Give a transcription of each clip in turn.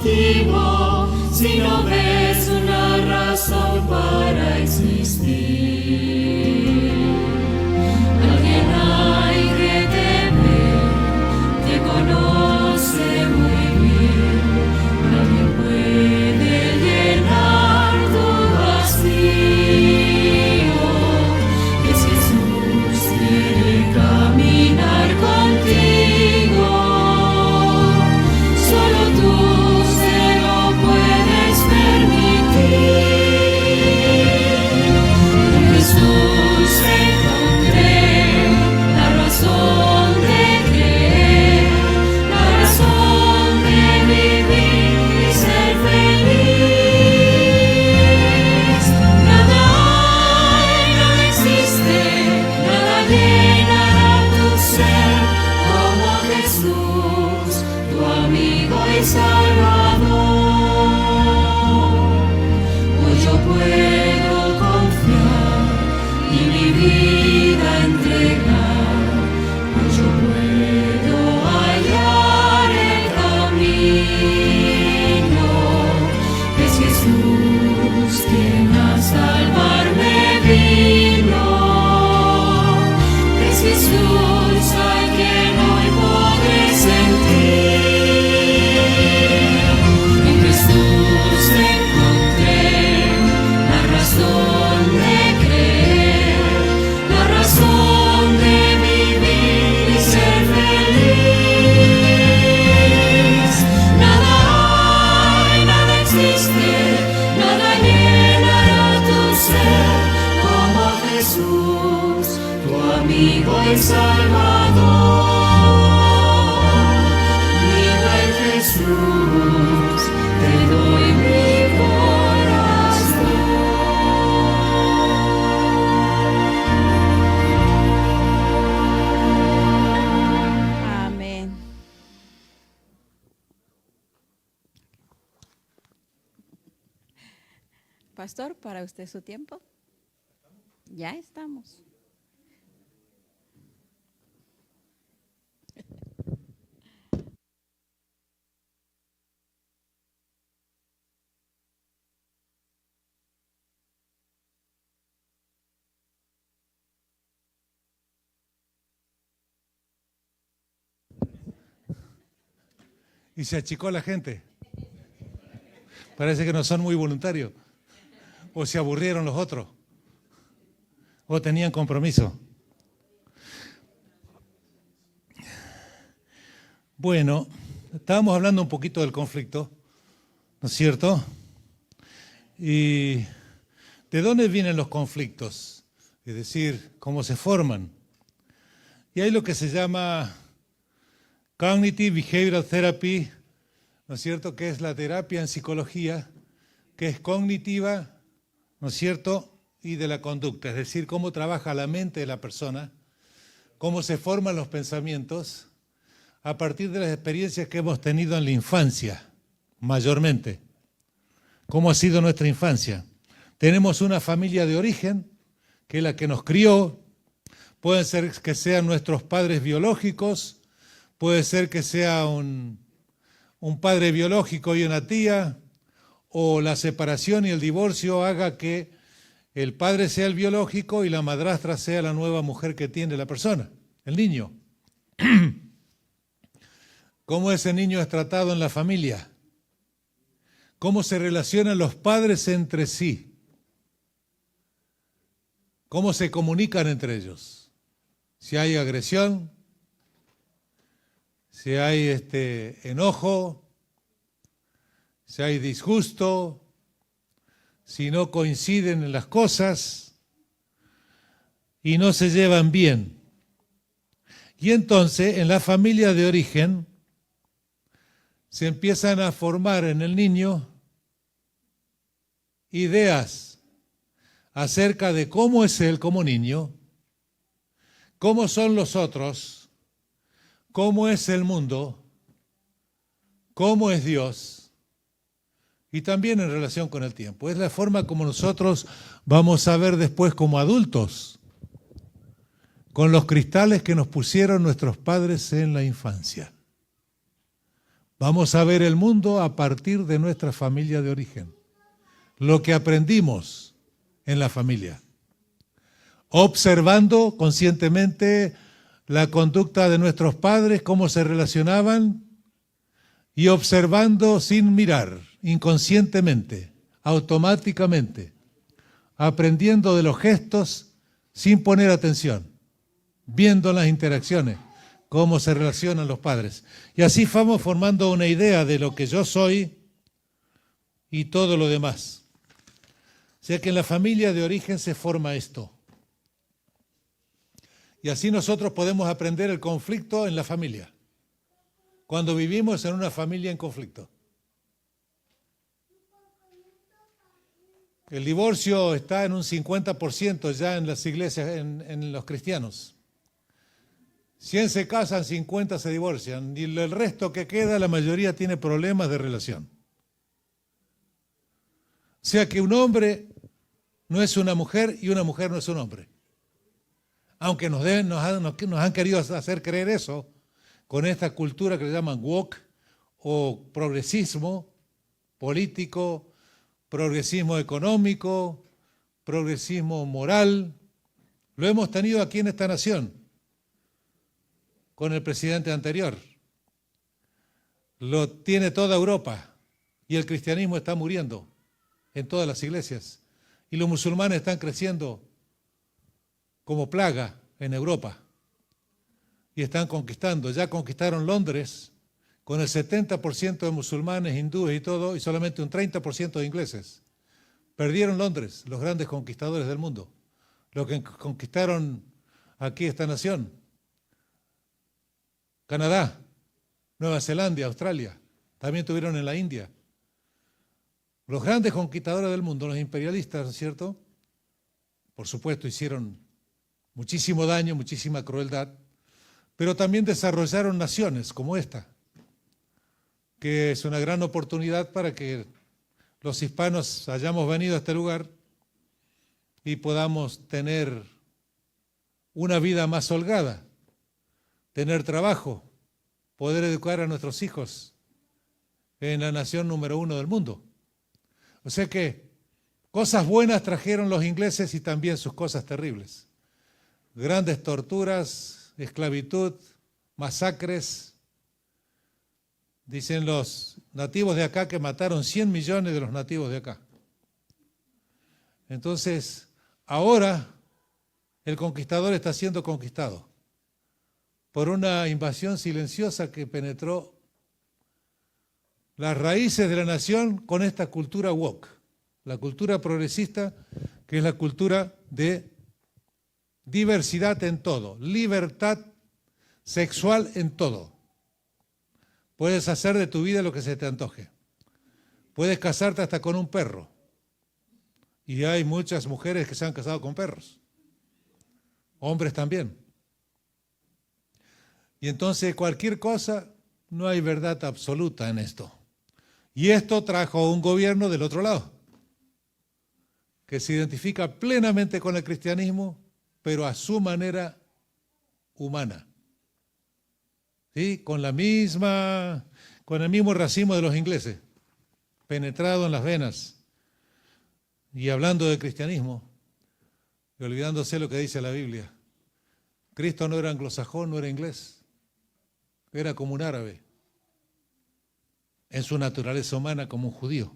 motivo, si no ves una razón para existir. Alguien hay que te ve, te conoce muy bien. Nadie puede llenar tu vacío. Es Jesús, quiere caminar contigo. Solo tú se lo puedes permitir. En Jesús encontré la razón de creer, la razón de vivir y ser feliz. Nada hay, nada existe, nada llenará tu ser como Jesús, tu amigo y Salvador. Hoy yo puedo confiar y mi vida entregar. Hoy yo puedo hallar el camino. Es Jesús quien a salvarme vino. Es Jesús al quien hoy podré sentir. En Jesús encontré la razón de creer, la razón de vivir y ser feliz. Nada hay, nada existe, nada llenará tu ser como Jesús, tu amigo y Salvador. Viva en Jesús, te doy mi corazón. Amén. Pastor, para usted su tiempo. Ya estamos. Y se achicó la gente. Parece que no son muy voluntarios. O se aburrieron los otros. O tenían compromiso. Bueno, estábamos hablando un poquito del conflicto, ¿no es cierto? Y ¿de dónde vienen los conflictos? Es decir, ¿cómo se forman? Y hay lo que se llama Cognitive Behavioral Therapy, ¿no es cierto?, que es la terapia en psicología, que es cognitiva, ¿no es cierto?, y de la conducta, es decir, cómo trabaja la mente de la persona, cómo se forman los pensamientos a partir de las experiencias que hemos tenido en la infancia, mayormente. ¿Cómo ha sido nuestra infancia? Tenemos una familia de origen, que es la que nos crió, puede ser que sean nuestros padres biológicos, puede ser que sea un padre biológico y una tía, o la separación y el divorcio haga que el padre sea el biológico y la madrastra sea la nueva mujer que tiene la persona, el niño. ¿Cómo ese niño es tratado en la familia? ¿Cómo se relacionan los padres entre sí? ¿Cómo se comunican entre ellos? Si hay agresión, si hay enojo, si hay disgusto, si no coinciden en las cosas y no se llevan bien. Y entonces en la familia de origen se empiezan a formar en el niño ideas acerca de cómo es él como niño, cómo son los otros, cómo es el mundo, cómo es Dios, y también en relación con el tiempo. Es la forma como nosotros vamos a ver después como adultos, con los cristales que nos pusieron nuestros padres en la infancia. Vamos a ver el mundo a partir de nuestra familia de origen. Lo que aprendimos en la familia. Observando conscientemente la conducta de nuestros padres, cómo se relacionaban, y observando sin mirar, inconscientemente, automáticamente, aprendiendo de los gestos sin poner atención, viendo las interacciones, cómo se relacionan los padres. Y así vamos formando una idea de lo que yo soy y todo lo demás. O sea que en la familia de origen se forma esto. Y así nosotros podemos aprender el conflicto en la familia, cuando vivimos en una familia en conflicto. El divorcio está en un 50% ya en las iglesias, en los cristianos. 100 se casan, 50 se divorcian, y el resto que queda, la mayoría tiene problemas de relación. O sea que un hombre no es una mujer y una mujer no es un hombre. Aunque nos han querido hacer creer eso, con esta cultura que le llaman woke o progresismo político, progresismo económico, progresismo moral. Lo hemos tenido aquí en esta nación, con el presidente anterior. Lo tiene toda Europa y el cristianismo está muriendo en todas las iglesias. Y los musulmanes están creciendo como plaga en Europa. Y están conquistando. Ya conquistaron Londres con el 70% de musulmanes, hindúes y todo, y solamente un 30% de ingleses. Perdieron Londres, los grandes conquistadores del mundo. Los que conquistaron aquí esta nación. Canadá, Nueva Zelanda, Australia, también tuvieron en la India. Los grandes conquistadores del mundo, los imperialistas, ¿no es cierto? Por supuesto, hicieron muchísimo daño, muchísima crueldad, pero también desarrollaron naciones como esta, que es una gran oportunidad para que los hispanos hayamos venido a este lugar y podamos tener una vida más holgada, tener trabajo, poder educar a nuestros hijos en la nación número 1 del mundo. O sea que cosas buenas trajeron los ingleses y también sus cosas terribles. Grandes torturas, esclavitud, masacres. Dicen los nativos de acá que mataron 100 millones de los nativos de acá. Entonces, ahora el conquistador está siendo conquistado por una invasión silenciosa que penetró las raíces de la nación con esta cultura woke, la cultura progresista, que es la cultura de diversidad en todo, libertad sexual en todo. Puedes hacer de tu vida lo que se te antoje. Puedes casarte hasta con un perro. Y hay muchas mujeres que se han casado con perros. Hombres también. Y entonces cualquier cosa, no hay verdad absoluta en esto. Y esto trajo un gobierno del otro lado, que se identifica plenamente con el cristianismo, pero a su manera humana. ¿Sí? Con el mismo racismo de los ingleses, penetrado en las venas, y hablando de cristianismo, y olvidándose lo que dice la Biblia. Cristo no era anglosajón, no era inglés, era como un árabe, en su naturaleza humana como un judío.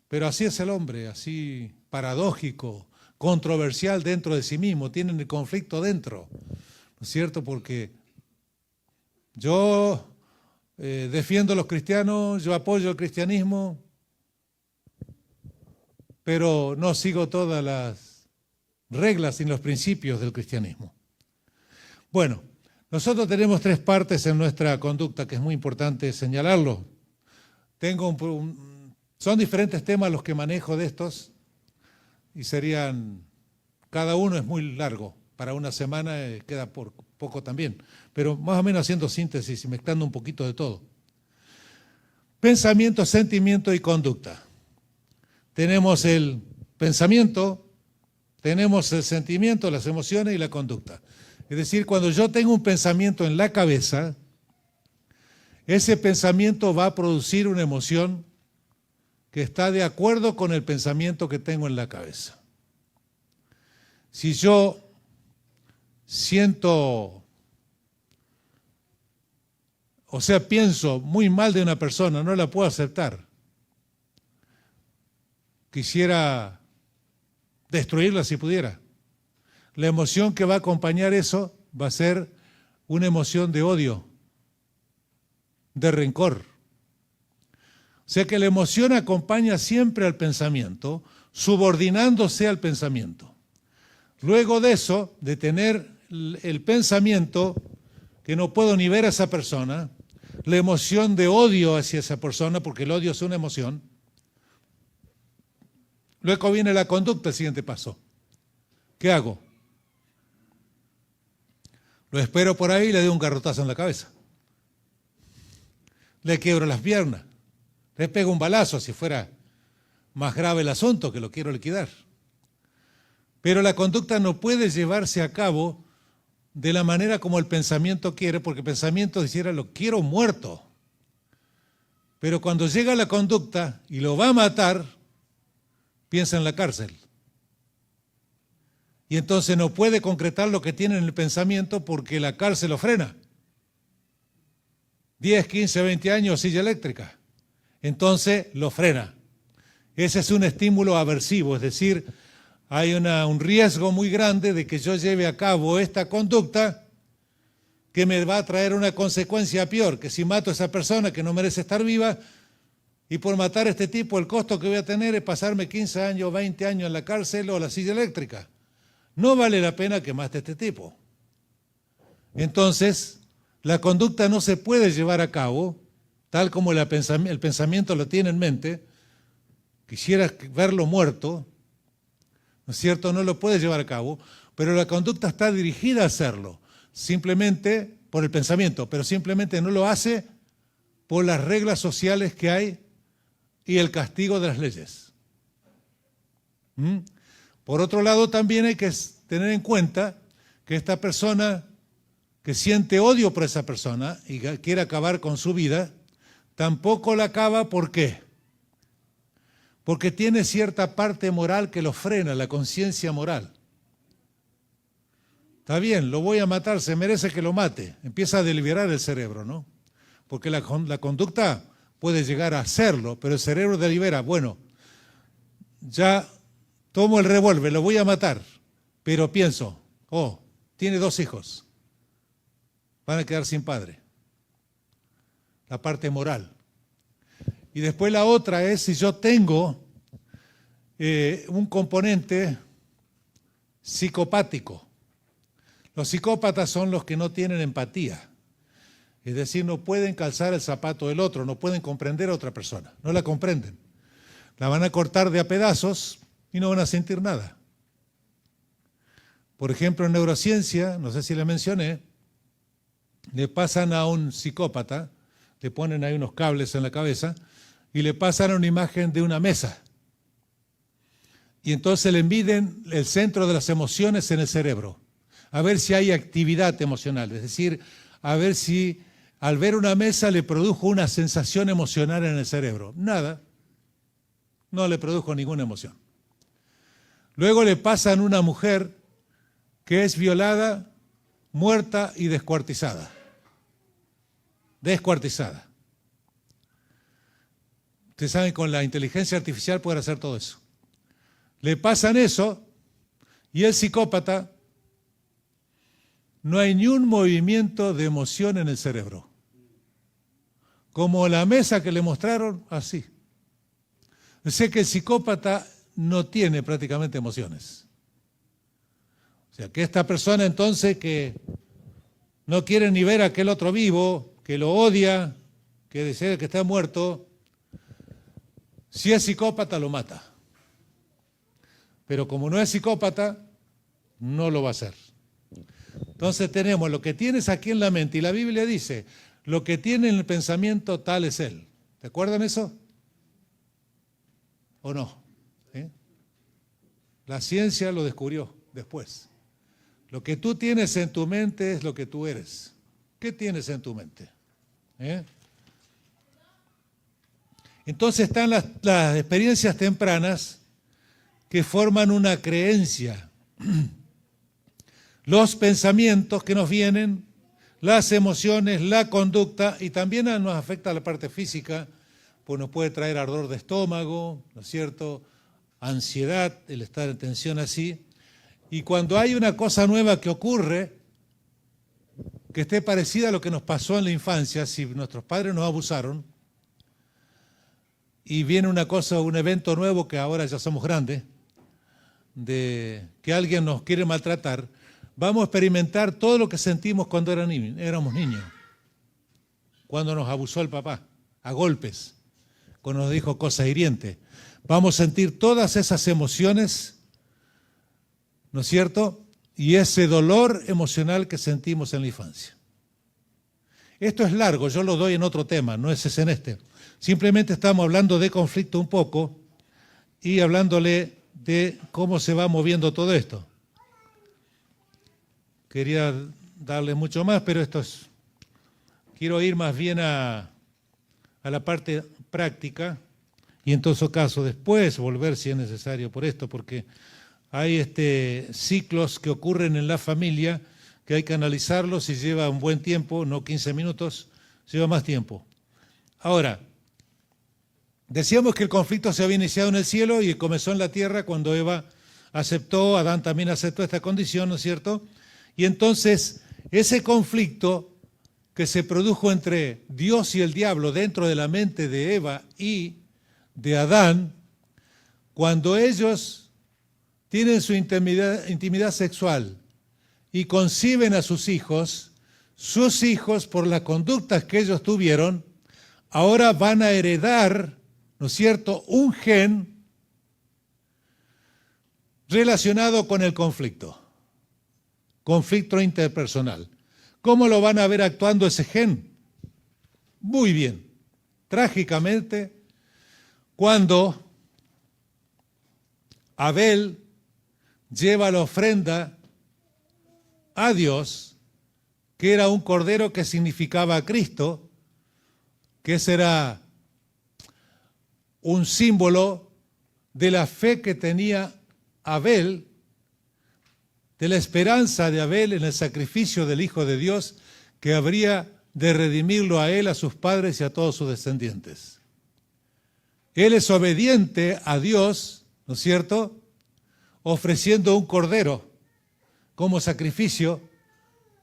Pero así es el hombre, así paradójico, controversial dentro de sí mismo, tienen el conflicto dentro, ¿no es cierto? Porque yo defiendo a los cristianos, yo apoyo el cristianismo, pero no sigo todas las reglas y los principios del cristianismo. Bueno, nosotros tenemos 3 partes en nuestra conducta, que es muy importante señalarlo. Son diferentes temas los que manejo de estos, y cada uno es muy largo, para una semana queda por poco también, pero más o menos haciendo síntesis y mezclando un poquito de todo. Pensamiento, sentimiento y conducta. Tenemos el pensamiento, tenemos el sentimiento, las emociones y la conducta. Es decir, cuando yo tengo un pensamiento en la cabeza, ese pensamiento va a producir una emoción que está de acuerdo con el pensamiento que tengo en la cabeza. Si yo pienso muy mal de una persona, no la puedo aceptar. Quisiera destruirla si pudiera. La emoción que va a acompañar eso va a ser una emoción de odio, de rencor. O sea que la emoción acompaña siempre al pensamiento, subordinándose al pensamiento. Luego de eso, de tener el pensamiento que no puedo ni ver a esa persona, la emoción de odio hacia esa persona, porque el odio es una emoción. Luego viene la conducta, el siguiente paso. ¿Qué hago? Lo espero por ahí y le doy un garrotazo en la cabeza. Le quiebro las piernas. Le pego un balazo si fuera más grave el asunto, que lo quiero liquidar. Pero la conducta no puede llevarse a cabo de la manera como el pensamiento quiere, porque el pensamiento dijera, lo quiero muerto. Pero cuando llega la conducta y lo va a matar, piensa en la cárcel. Y entonces no puede concretar lo que tiene en el pensamiento porque la cárcel lo frena. 10, 15, 20 años silla eléctrica. Entonces lo frena. Ese es un estímulo aversivo, es decir, hay un riesgo muy grande de que yo lleve a cabo esta conducta que me va a traer una consecuencia peor, que si mato a esa persona que no merece estar viva, y por matar a este tipo el costo que voy a tener es pasarme 15 años, 20 años en la cárcel o la silla eléctrica. No vale la pena que mate a este tipo. Entonces, la conducta no se puede llevar a cabo, tal como el pensamiento lo tiene en mente. Quisiera verlo muerto, ¿no es cierto? No lo puede llevar a cabo, pero la conducta está dirigida a hacerlo, simplemente por el pensamiento, pero simplemente no lo hace por las reglas sociales que hay y el castigo de las leyes. Por otro lado, también hay que tener en cuenta que esta persona que siente odio por esa persona y quiere acabar con su vida, tampoco la acaba. ¿Por qué? Porque tiene cierta parte moral que lo frena, la conciencia moral. Está bien, lo voy a matar, se merece que lo mate. Empieza a deliberar el cerebro, ¿no? Porque la conducta puede llegar a hacerlo, pero el cerebro delibera, bueno, ya tomo el revólver, lo voy a matar, pero pienso, tiene 2 hijos, van a quedar sin padre. La parte moral. Y después la otra es si yo tengo un componente psicopático. Los psicópatas son los que no tienen empatía. Es decir, no pueden calzar el zapato del otro, no pueden comprender a otra persona, no la comprenden. La van a cortar de a pedazos y no van a sentir nada. Por ejemplo, en neurociencia, no sé si le mencioné, le pasan a un psicópata, le ponen ahí unos cables en la cabeza y le pasan una imagen de una mesa. Y entonces le miden el centro de las emociones en el cerebro, a ver si hay actividad emocional, es decir, a ver si al ver una mesa le produjo una sensación emocional en el cerebro. Nada, no le produjo ninguna emoción. Luego le pasan una mujer que es violada, muerta y descuartizada. Descuartizada. Ustedes saben, con la inteligencia artificial pueden hacer todo eso. Le pasan eso y el psicópata no hay ni un movimiento de emoción en el cerebro. Como la mesa que le mostraron, así. Sé que el psicópata no tiene prácticamente emociones. O sea, que esta persona entonces que no quiere ni ver a aquel otro vivo, que lo odia, que desea que está muerto, si es psicópata lo mata. Pero como no es psicópata, no lo va a hacer. Entonces tenemos lo que tienes aquí en la mente, y la Biblia dice, lo que tiene en el pensamiento tal es él. ¿Te acuerdan eso? ¿O no? ¿Sí? La ciencia lo descubrió después. Lo que tú tienes en tu mente es lo que tú eres. ¿Qué tienes en tu mente? Entonces están las experiencias tempranas que forman una creencia. Los pensamientos que nos vienen, las emociones, la conducta, y también nos afecta la parte física, pues nos puede traer ardor de estómago, ¿no es cierto?, ansiedad, el estar en tensión así. Y cuando hay una cosa nueva que ocurre, que esté parecida a lo que nos pasó en la infancia, si nuestros padres nos abusaron, y viene una cosa, un evento nuevo que ahora ya somos grandes, de que alguien nos quiere maltratar, vamos a experimentar todo lo que sentimos cuando éramos niños, cuando nos abusó el papá, a golpes, cuando nos dijo cosas hirientes. Vamos a sentir todas esas emociones, ¿no es cierto?, y ese dolor emocional que sentimos en la infancia. Esto es largo, yo lo doy en otro tema, no es en este. Simplemente estamos hablando de conflicto un poco y hablándole de cómo se va moviendo todo esto. Quería darle mucho más, pero quiero ir más bien a la parte práctica y en todo caso después volver si es necesario por esto, porque hay ciclos que ocurren en la familia que hay que analizarlos y lleva un buen tiempo, no 15 minutos, lleva más tiempo. Ahora, decíamos que el conflicto se había iniciado en el cielo y comenzó en la tierra cuando Eva aceptó, Adán también aceptó esta condición, ¿no es cierto? Y entonces ese conflicto que se produjo entre Dios y el diablo dentro de la mente de Eva y de Adán, cuando ellos tienen su intimidad sexual y conciben a sus hijos por las conductas que ellos tuvieron, ahora van a heredar, ¿no es cierto?, un gen relacionado con el conflicto interpersonal. ¿Cómo lo van a ver actuando ese gen? Muy bien, trágicamente, cuando Abel lleva la ofrenda a Dios, que era un cordero que significaba a Cristo, que ese era un símbolo de la fe que tenía Abel, de la esperanza de Abel en el sacrificio del Hijo de Dios, que habría de redimirlo a él, a sus padres y a todos sus descendientes. Él es obediente a Dios, ¿no es cierto?, ofreciendo un cordero como sacrificio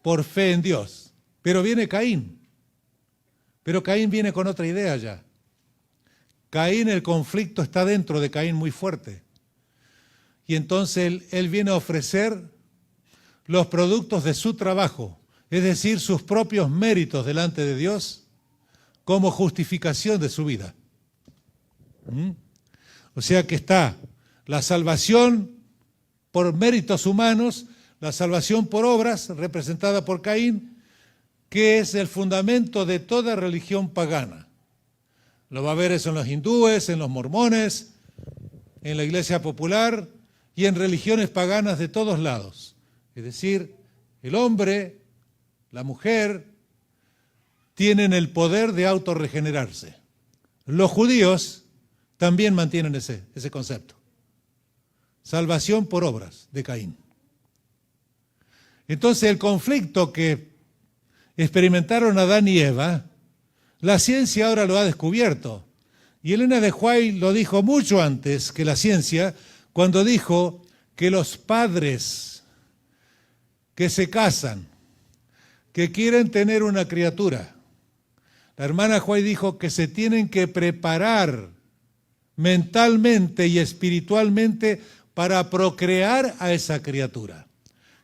por fe en Dios. Pero viene Caín. Pero Caín viene con otra idea ya. Caín, el conflicto está dentro de Caín muy fuerte. Y entonces él viene a ofrecer los productos de su trabajo, es decir, sus propios méritos delante de Dios como justificación de su vida. O sea que está la salvación por méritos humanos, la salvación por obras, representada por Caín, que es el fundamento de toda religión pagana. Lo va a ver eso en los hindúes, en los mormones, en la iglesia popular y en religiones paganas de todos lados. Es decir, el hombre, la mujer, tienen el poder de autorregenerarse. Los judíos también mantienen ese concepto. Salvación por obras de Caín. Entonces el conflicto que experimentaron Adán y Eva, la ciencia ahora lo ha descubierto. Y Elena de White lo dijo mucho antes que la ciencia, cuando dijo que los padres que se casan, que quieren tener una criatura, la hermana White dijo que se tienen que preparar mentalmente y espiritualmente para procrear a esa criatura.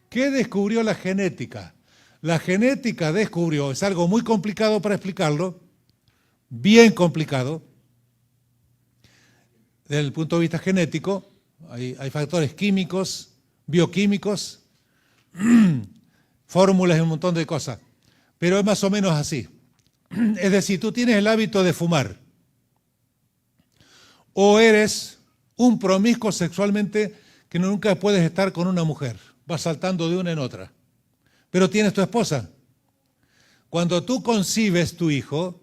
¿Qué descubrió la genética? La genética descubrió, es algo muy complicado para explicarlo, bien complicado, desde el punto de vista genético, hay factores químicos, bioquímicos, fórmulas y un montón de cosas, pero es más o menos así. Es decir, tú tienes el hábito de fumar, o eres un promiscuo sexualmente que nunca puedes estar con una mujer, vas saltando de una en otra, pero tienes tu esposa. Cuando tú concibes tu hijo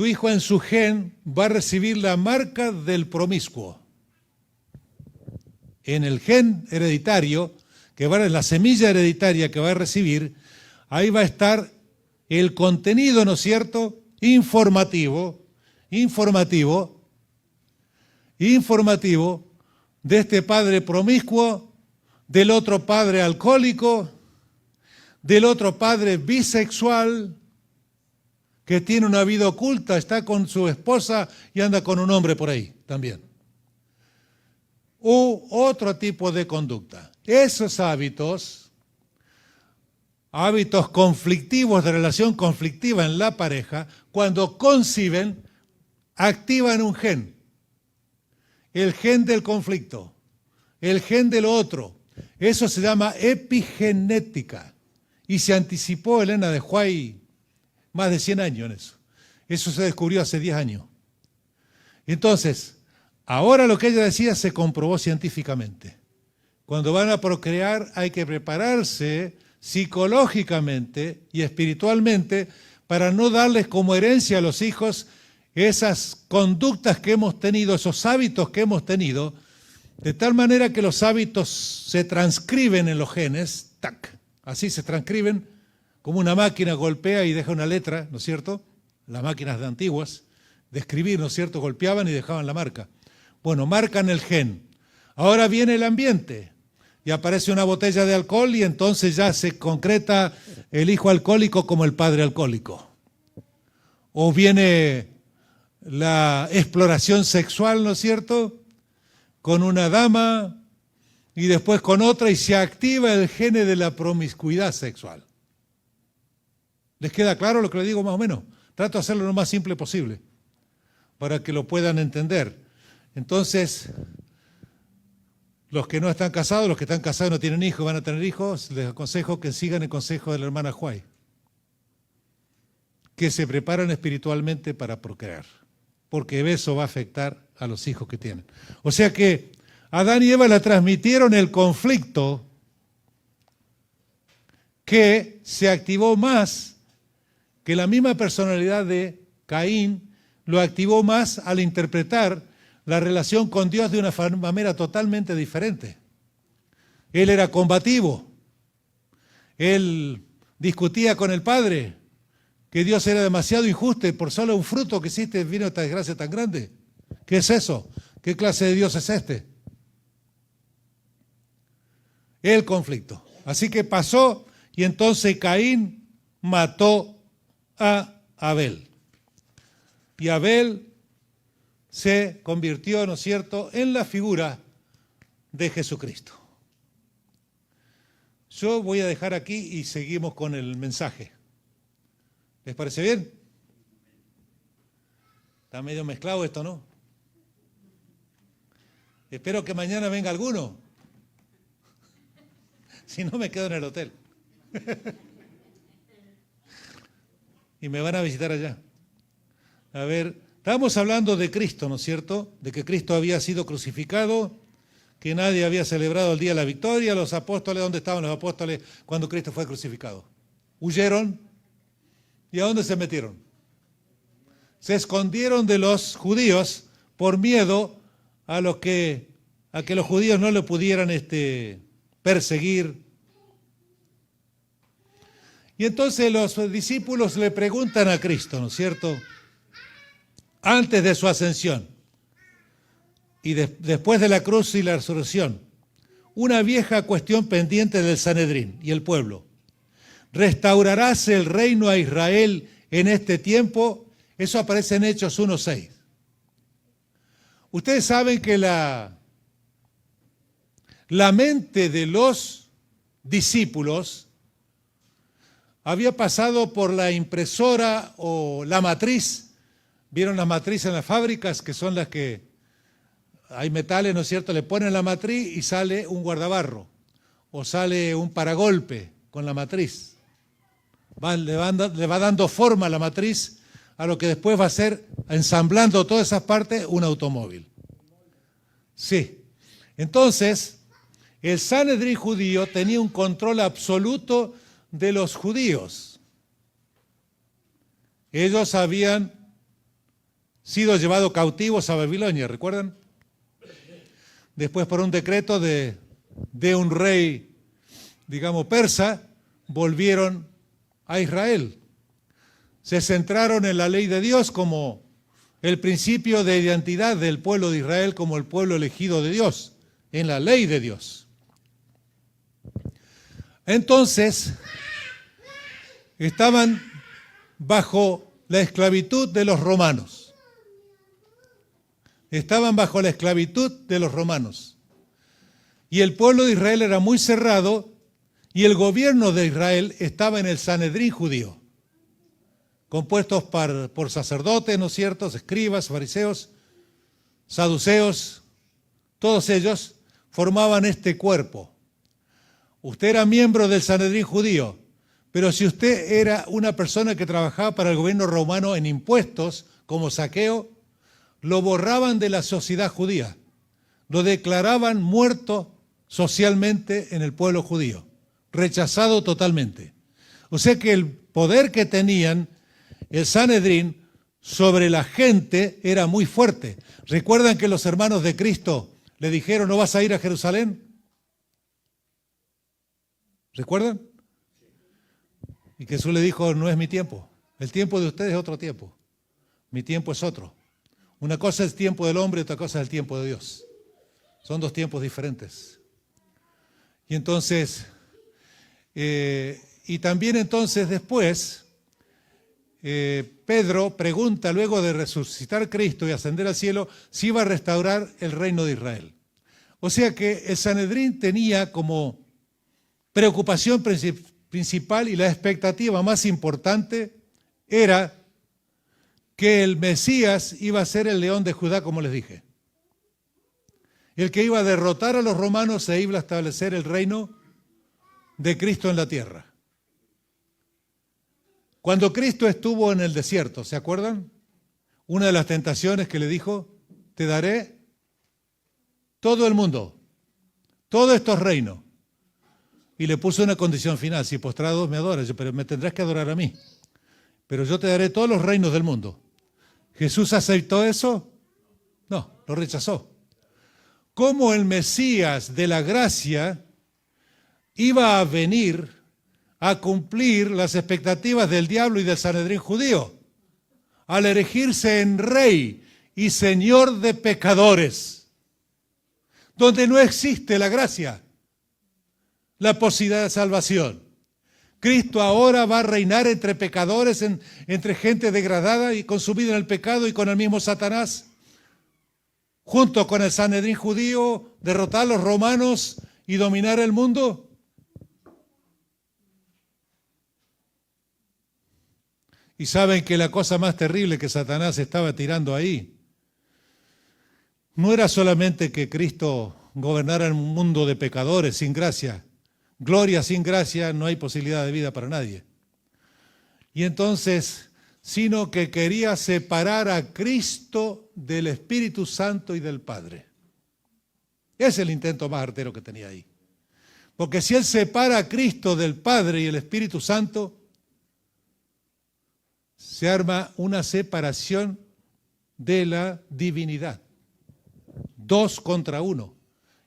tu hijo en su gen va a recibir la marca del promiscuo. En el gen hereditario, en la semilla hereditaria que va a recibir, ahí va a estar el contenido, ¿no es cierto?, informativo de este padre promiscuo, del otro padre alcohólico, del otro padre bisexual, que tiene una vida oculta, está con su esposa y anda con un hombre por ahí también. U otro tipo de conducta. Esos hábitos conflictivos, de relación conflictiva en la pareja, cuando conciben, activan un gen. El gen del conflicto, el gen de lo otro. Eso se llama epigenética. Y se anticipó Elena de White más de 100 años en eso. Eso se descubrió hace 10 años. Entonces, ahora lo que ella decía se comprobó científicamente. Cuando van a procrear hay que prepararse psicológicamente y espiritualmente para no darles como herencia a los hijos esas conductas que hemos tenido, esos hábitos que hemos tenido, de tal manera que los hábitos se transcriben en los genes, ¡tac! Así se transcriben, como una máquina golpea y deja una letra, ¿no es cierto? Las máquinas de antiguas, de escribir, ¿no es cierto? Golpeaban y dejaban la marca. Bueno, marcan el gen. Ahora viene el ambiente y aparece una botella de alcohol y entonces ya se concreta el hijo alcohólico como el padre alcohólico. O viene la exploración sexual, ¿no es cierto?, con una dama y después con otra y se activa el gene de la promiscuidad sexual. ¿Les queda claro lo que les digo más o menos? Trato de hacerlo lo más simple posible para que lo puedan entender. Entonces, los que no están casados, los que están casados y no tienen hijos, van a tener hijos, les aconsejo que sigan el consejo de la hermana White, que se preparan espiritualmente para procrear, porque eso va a afectar a los hijos que tienen. O sea que Adán y Eva le transmitieron el conflicto que se activó más, que la misma personalidad de Caín lo activó más al interpretar la relación con Dios de una manera totalmente diferente. Él era combativo, él discutía con el Padre, que Dios era demasiado injusto y por solo un fruto que hiciste vino esta desgracia tan grande. ¿Qué es eso? ¿Qué clase de Dios es este? El conflicto. Así que pasó y entonces Caín mató a Abel. Y Abel se convirtió, ¿no es cierto?, en la figura de Jesucristo. Yo voy a dejar aquí y seguimos con el mensaje. ¿Les parece bien? Está medio mezclado esto, ¿no? Espero que mañana venga alguno. Si no, me quedo en el hotel. Y me van a visitar allá. A ver, estábamos hablando de Cristo, ¿no es cierto? De que Cristo había sido crucificado, que nadie había celebrado el día de la victoria. Los apóstoles, ¿dónde estaban los apóstoles cuando Cristo fue crucificado? Huyeron. ¿Y a dónde se metieron? Se escondieron de los judíos por miedo a que los judíos no le pudieran perseguir. Y entonces los discípulos le preguntan a Cristo, ¿no es cierto?, antes de su ascensión y después de la cruz y la resurrección, una vieja cuestión pendiente del Sanedrín y el pueblo. ¿Restaurarás el reino a Israel en este tiempo? Eso aparece en Hechos 1:6. Ustedes saben que la mente de los discípulos había pasado por la impresora o la matriz. ¿Vieron las matrices en las fábricas? Que son las que hay metales, ¿no es cierto? Le ponen la matriz y sale un guardabarro o sale un paragolpe con la matriz. Le va dando forma a la matriz a lo que después va a ser, ensamblando todas esas partes, un automóvil. Sí. Entonces, el Sanedrín judío tenía un control absoluto de los judíos. Ellos habían sido llevados cautivos a Babilonia, ¿recuerdan? Después, por un decreto de un rey, digamos, persa, volvieron a Israel. Se centraron en la ley de Dios como el principio de identidad del pueblo de Israel como el pueblo elegido de Dios, en la ley de Dios. Entonces, estaban bajo la esclavitud de los romanos. Estaban bajo la esclavitud de los romanos. Y el pueblo de Israel era muy cerrado y el gobierno de Israel estaba en el Sanedrín judío, compuestos por sacerdotes, ¿no es cierto?, escribas, fariseos, saduceos, todos ellos formaban este cuerpo. Usted era miembro del Sanedrín judío, pero si usted era una persona que trabajaba para el gobierno romano en impuestos, como Zaqueo, lo borraban de la sociedad judía, lo declaraban muerto socialmente en el pueblo judío, rechazado totalmente. O sea que el poder que tenían el Sanedrín sobre la gente era muy fuerte. ¿Recuerdan que los hermanos de Cristo le dijeron, no vas a ir a Jerusalén? ¿Recuerdan? Y Jesús le dijo, no es mi tiempo. El tiempo de ustedes es otro tiempo. Mi tiempo es otro. Una cosa es el tiempo del hombre y otra cosa es el tiempo de Dios. Son dos tiempos diferentes. Y entonces, y también entonces después, Pedro pregunta luego de resucitar Cristo y ascender al cielo si iba a restaurar el reino de Israel. O sea que el Sanedrín tenía como preocupación principal y la expectativa más importante era que el Mesías iba a ser el león de Judá, como les dije. El que iba a derrotar a los romanos e iba a establecer el reino de Cristo en la tierra. Cuando Cristo estuvo en el desierto, ¿se acuerdan? Una de las tentaciones que le dijo, te daré todo el mundo, todos estos reinos. Y le puso una condición final, si postrados me adoras, pero me tendrás que adorar a mí. Pero yo te daré todos los reinos del mundo. ¿Jesús aceptó eso? No, lo rechazó. ¿Cómo el Mesías de la gracia iba a venir a cumplir las expectativas del diablo y del Sanedrín judío, al erigirse en rey y señor de pecadores, donde no existe la gracia, la posibilidad de salvación? Cristo ahora va a reinar entre pecadores, entre gente degradada y consumida en el pecado y con el mismo Satanás, junto con el Sanedrín judío, derrotar a los romanos y dominar el mundo. Y saben que la cosa más terrible que Satanás estaba tirando ahí no era solamente que Cristo gobernara el mundo de pecadores sin gracia. Gloria sin gracia, no hay posibilidad de vida para nadie. Y entonces, sino que quería separar a Cristo del Espíritu Santo y del Padre. Es el intento más artero que tenía ahí. Porque si él separa a Cristo del Padre y el Espíritu Santo, se arma una separación de la divinidad. 2 contra 1.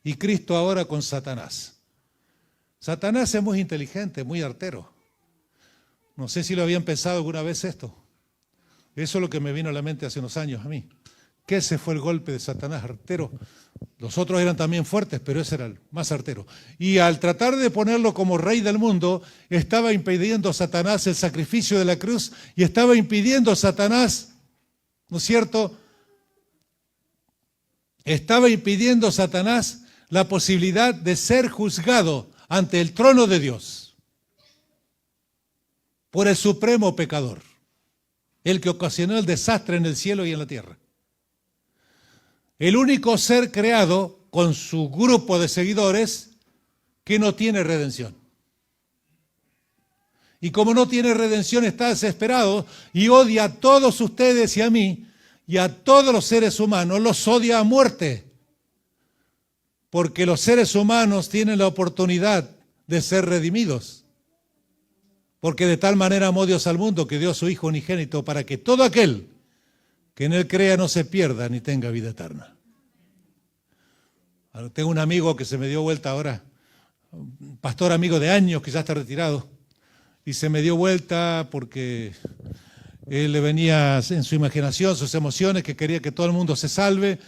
Y Cristo ahora con Satanás. Satanás es muy inteligente, muy artero. No sé si lo habían pensado alguna vez esto. Eso es lo que me vino a la mente hace unos años a mí. Que ese fue el golpe de Satanás artero. Los otros eran también fuertes, pero ese era el más artero. Y al tratar de ponerlo como rey del mundo, estaba impidiendo a Satanás el sacrificio de la cruz y estaba impidiendo a Satanás, ¿no es cierto? Estaba impidiendo a Satanás la posibilidad de ser juzgado ante el trono de Dios por el supremo pecador, el que ocasionó el desastre en el cielo y en la tierra. El único ser creado con su grupo de seguidores que no tiene redención. Y como no tiene redención, está desesperado y odia a todos ustedes y a mí y a todos los seres humanos, los odia a muerte. Porque los seres humanos tienen la oportunidad de ser redimidos. Porque de tal manera amó Dios al mundo que dio a su Hijo unigénito para que todo aquel que en Él crea no se pierda ni tenga vida eterna. Tengo un amigo que se me dio vuelta ahora, un pastor amigo de años que ya está retirado, y se me dio vuelta porque él le venía en su imaginación, sus emociones, que quería que todo el mundo se salve,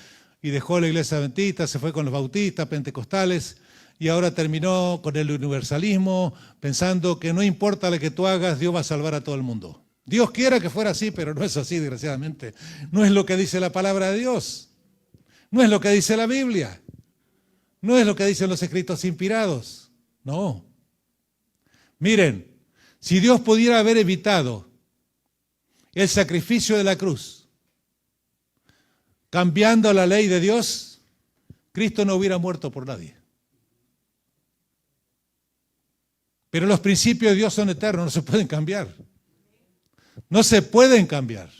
y dejó la iglesia adventista, se fue con los bautistas, pentecostales, y ahora terminó con el universalismo, pensando que no importa lo que tú hagas, Dios va a salvar a todo el mundo. Dios quiera que fuera así, pero no es así, desgraciadamente. No es lo que dice la palabra de Dios. No es lo que dice la Biblia. No es lo que dicen los escritos inspirados. No. Miren, si Dios pudiera haber evitado el sacrificio de la cruz, cambiando la ley de Dios, Cristo no hubiera muerto por nadie. Pero los principios de Dios son eternos, no se pueden cambiar. No se pueden cambiar.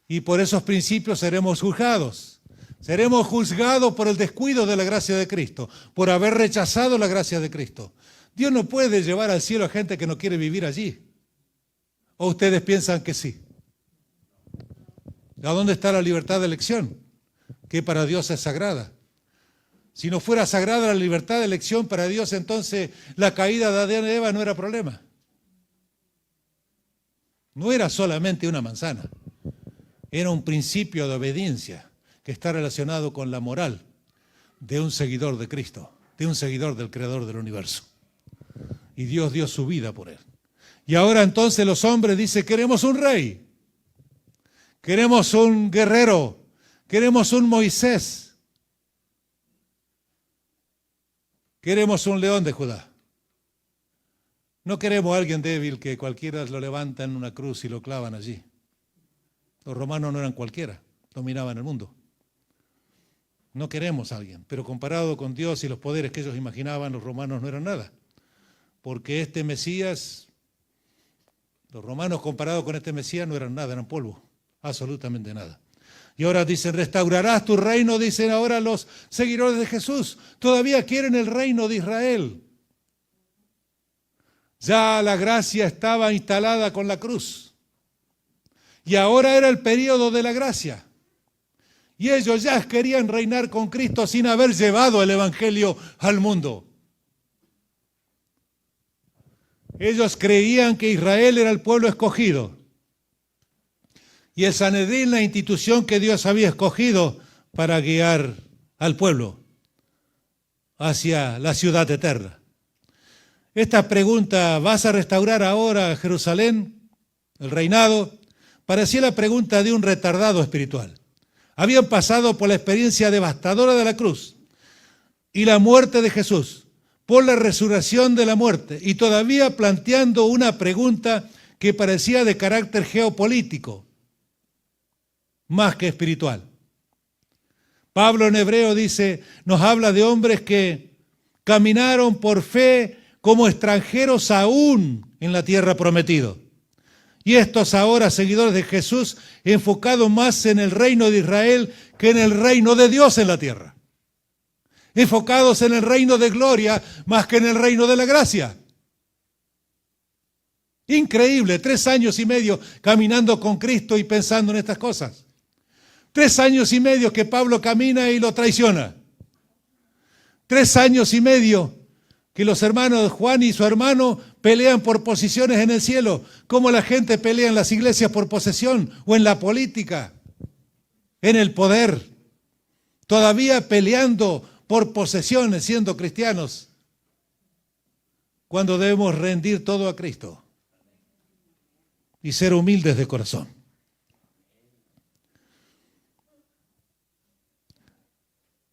Y por esos principios seremos juzgados. Seremos juzgados por el descuido de la gracia de Cristo, por haber rechazado la gracia de Cristo. Dios no puede llevar al cielo a gente que no quiere vivir allí. ¿O ustedes piensan que sí? ¿A dónde está la libertad de elección? Que para Dios es sagrada. Si no fuera sagrada la libertad de elección para Dios, entonces la caída de Adán y Eva no era problema. No era solamente una manzana, era un principio de obediencia que está relacionado con la moral de un seguidor de Cristo, de un seguidor del Creador del universo. Y Dios dio su vida por él. Y ahora entonces los hombres dicen, queremos un rey, queremos un guerrero, queremos un Moisés, queremos un león de Judá. No queremos a alguien débil que cualquiera lo levanta en una cruz y lo clavan allí. Los romanos no eran cualquiera, dominaban el mundo. No queremos a alguien, pero comparado con Dios y los poderes que ellos imaginaban, los romanos no eran nada. Porque este Mesías, los romanos comparados con este Mesías no eran nada, eran polvo, absolutamente nada. Y ahora dicen, restaurarás tu reino, dicen ahora los seguidores de Jesús. Todavía quieren el reino de Israel. Ya la gracia estaba instalada con la cruz. Y ahora era el período de la gracia. Y ellos ya querían reinar con Cristo sin haber llevado el Evangelio al mundo. Ellos creían que Israel era el pueblo escogido. Y el Sanedrín, la institución que Dios había escogido para guiar al pueblo hacia la ciudad eterna. Esta pregunta, ¿vas a restaurar ahora Jerusalén, el reinado? Parecía la pregunta de un retardado espiritual. Habían pasado por la experiencia devastadora de la cruz y la muerte de Jesús, por la resurrección de la muerte, y todavía planteando una pregunta que parecía de carácter geopolítico, más que espiritual. Pablo en Hebreo dice, nos habla de hombres que caminaron por fe como extranjeros aún en la tierra prometida. Y estos ahora seguidores de Jesús enfocados más en el reino de Israel que en el reino de Dios en la tierra. Enfocados en el reino de gloria más que en el reino de la gracia. Increíble, 3 años y medio caminando con Cristo y pensando en estas cosas. 3 años y medio que Pablo camina y lo traiciona. 3 años y medio que los hermanos Juan y su hermano pelean por posiciones en el cielo, como la gente pelea en las iglesias por posesión o en la política, en el poder, todavía peleando por posesiones siendo cristianos, cuando debemos rendir todo a Cristo y ser humildes de corazón.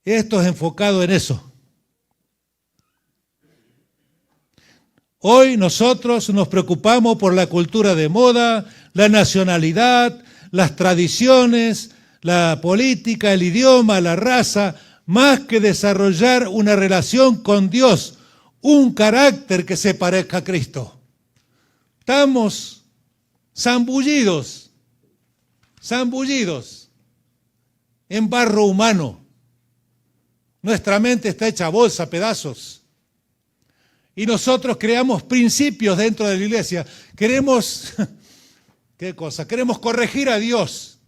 Esto es enfocado en eso. Hoy nosotros nos preocupamos por la cultura de moda, la nacionalidad, las tradiciones, la política, el idioma, la raza, más que desarrollar una relación con Dios, un carácter que se parezca a Cristo. Estamos zambullidos en barro humano. Nuestra mente está hecha bolsa, pedazos. Y nosotros creamos principios dentro de la iglesia. Queremos, ¿qué cosa? Queremos corregir a Dios.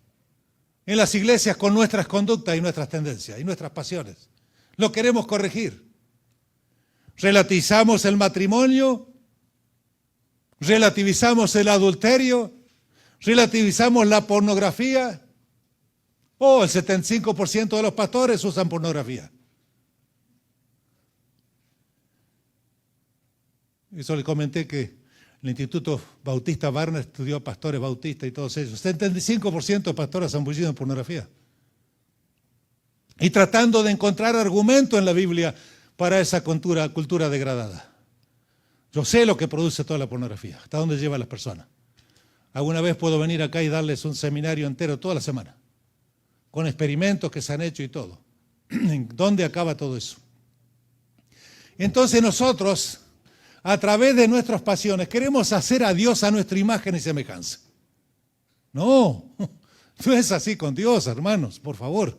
en las iglesias con nuestras conductas y nuestras tendencias y nuestras pasiones. Lo queremos corregir. Relativizamos el matrimonio, relativizamos el adulterio, relativizamos la pornografía. Oh, el 75% de los pastores usan pornografía. Eso le comenté que el Instituto Bautista Barna estudió pastores bautistas y todos ellos. 75% de pastores han bullido en pornografía. Y tratando de encontrar argumento en la Biblia para esa cultura degradada. Yo sé lo que produce toda la pornografía, hasta dónde lleva a las personas. Alguna vez puedo venir acá y darles un seminario entero toda la semana, con experimentos que se han hecho y todo. ¿Dónde acaba todo eso? Entonces nosotros, a través de nuestras pasiones, queremos hacer a Dios a nuestra imagen y semejanza. No, no es así con Dios, hermanos, por favor.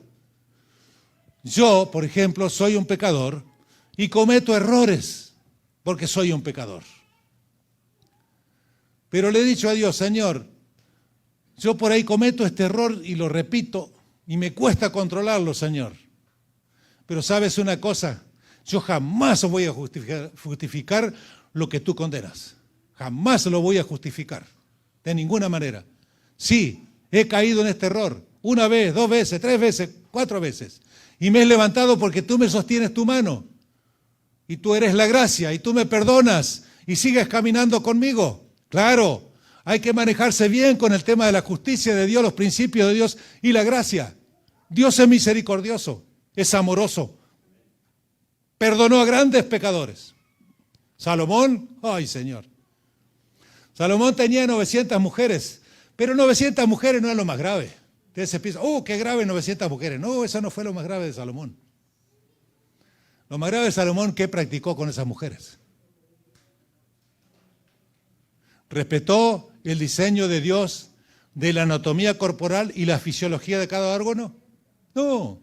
Yo, por ejemplo, soy un pecador y cometo errores porque soy un pecador. Pero le he dicho a Dios, Señor, yo por ahí cometo este error y lo repito y me cuesta controlarlo, Señor. Pero ¿sabes una cosa? Yo jamás voy a justificar lo que tú condenas. Jamás lo voy a justificar, de ninguna manera. Sí, he caído en este error, 1 vez, 2 veces, 3 veces, 4 veces. Y me he levantado porque tú me sostienes tu mano. Y tú eres la gracia, y tú me perdonas, y sigues caminando conmigo. Claro, hay que manejarse bien con el tema de la justicia de Dios, los principios de Dios y la gracia. Dios es misericordioso, es amoroso. Perdonó a grandes pecadores. Salomón, ay Señor. Salomón tenía 900 mujeres, pero 900 mujeres no es lo más grave. Ustedes se piensan, qué grave 900 mujeres. No, eso no fue lo más grave de Salomón. Lo más grave de Salomón, ¿qué practicó con esas mujeres? ¿Respetó el diseño de Dios de la anatomía corporal y la fisiología de cada órgano? No.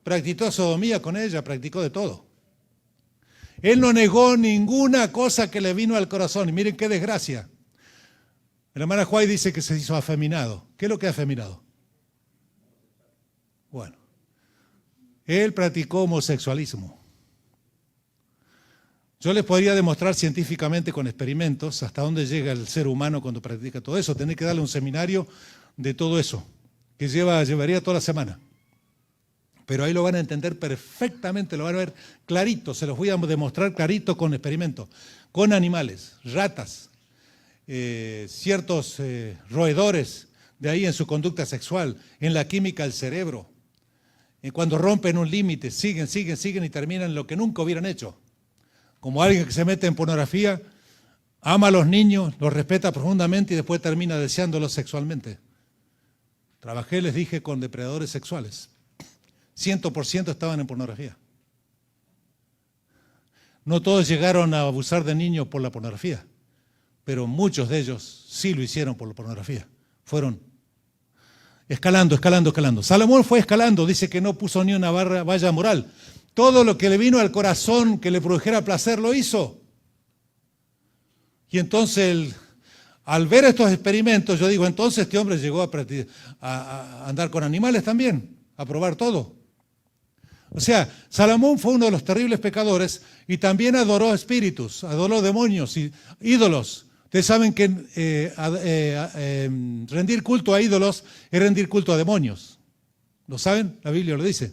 Practicó sodomía con ella, practicó de todo. Él no negó ninguna cosa que le vino al corazón. Y miren qué desgracia. La hermana Juárez dice que se hizo afeminado. ¿Qué es lo que es afeminado? Bueno, él practicó homosexualismo. Yo les podría demostrar científicamente con experimentos hasta dónde llega el ser humano cuando practica todo eso. Tenés que darle un seminario de todo eso, que llevaría toda la semana. Pero ahí lo van a entender perfectamente, lo van a ver clarito, se los voy a demostrar clarito con experimentos, con animales, ratas, ciertos roedores, de ahí en su conducta sexual, en la química del cerebro. Cuando rompen un límite, siguen y terminan en lo que nunca hubieran hecho. Como alguien que se mete en pornografía, ama a los niños, los respeta profundamente y después termina deseándolos sexualmente. Trabajé, les dije, con depredadores sexuales. 100% estaban en pornografía. No todos llegaron a abusar de niños por la pornografía, pero muchos de ellos sí lo hicieron por la pornografía. Fueron escalando. Salomón fue escalando, dice que no puso ni una valla moral. Todo lo que le vino al corazón que le produjera placer lo hizo. Y entonces, al ver estos experimentos, yo digo, entonces este hombre llegó a andar con animales también, a probar todo. O sea, Salomón fue uno de los terribles pecadores y también adoró espíritus, adoró demonios y ídolos. Ustedes saben que rendir culto a ídolos es rendir culto a demonios. ¿Lo saben? La Biblia lo dice.